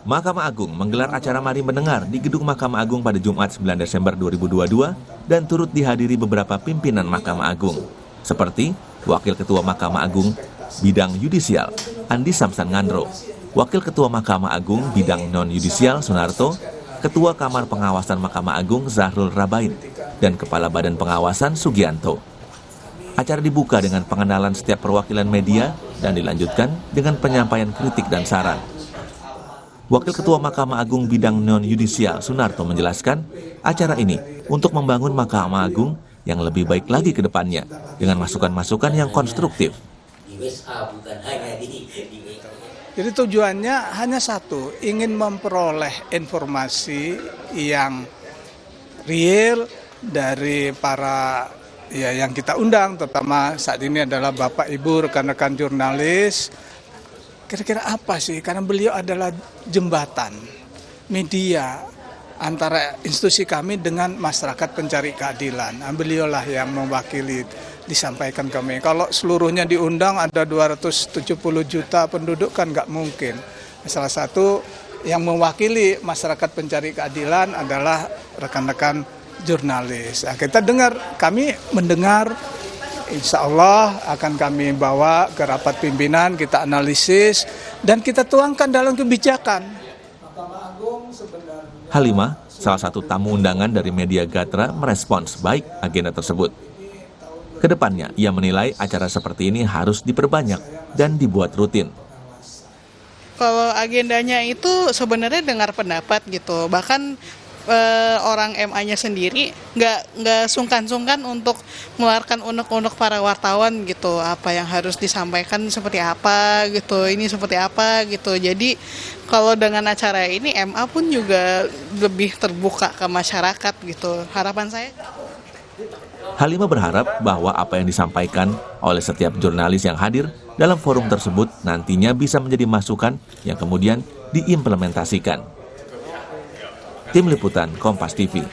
Mahkamah Agung menggelar acara Mari Mendengar di Gedung Mahkamah Agung pada Jumat 9 Desember 2022 dan turut dihadiri beberapa pimpinan Mahkamah Agung, seperti Wakil Ketua Mahkamah Agung Bidang Yudisial Andi Samsan Ngandro, Wakil Ketua Mahkamah Agung Bidang Non-Yudisial Sunarto, Ketua Kamar Pengawasan Mahkamah Agung Zahrul Rabain, dan Kepala Badan Pengawasan Sugianto. Acara dibuka dengan pengenalan setiap perwakilan media dan dilanjutkan dengan penyampaian kritik dan saran. Wakil Ketua Mahkamah Agung Bidang Non-Yudisial Sunarto menjelaskan, acara ini untuk membangun Mahkamah Agung yang lebih baik lagi ke depannya dengan masukan-masukan yang konstruktif. Jadi tujuannya hanya satu, ingin memperoleh informasi yang real dari para yang kita undang, terutama saat ini adalah Bapak Ibu rekan-rekan jurnalis. Kira-kira apa sih? Karena beliau adalah jembatan media antara institusi kami dengan masyarakat pencari keadilan. Beliaulah yang mewakili, disampaikan kami. Kalau seluruhnya diundang ada 270 juta penduduk kan nggak mungkin. Salah satu yang mewakili masyarakat pencari keadilan adalah rekan-rekan jurnalis. Nah, kita dengar, kami mendengar, insya Allah akan kami bawa ke rapat pimpinan, kita analisis, dan kita tuangkan dalam kebijakan. Halimah, salah satu tamu undangan dari media Gatra, merespons baik agenda tersebut. Kedepannya, ia menilai acara seperti ini harus diperbanyak dan dibuat rutin. Kalau agendanya itu sebenarnya dengar pendapat gitu, bahkan orang MA-nya sendiri nggak sungkan-sungkan untuk mengeluarkan unek-unek para wartawan gitu, apa yang harus disampaikan seperti apa gitu, ini seperti apa gitu. Jadi kalau dengan acara ini MA pun juga lebih terbuka ke masyarakat gitu, harapan saya. Halimah berharap bahwa apa yang disampaikan oleh setiap jurnalis yang hadir dalam forum tersebut nantinya bisa menjadi masukan yang kemudian diimplementasikan. Tim Liputan Kompas TV.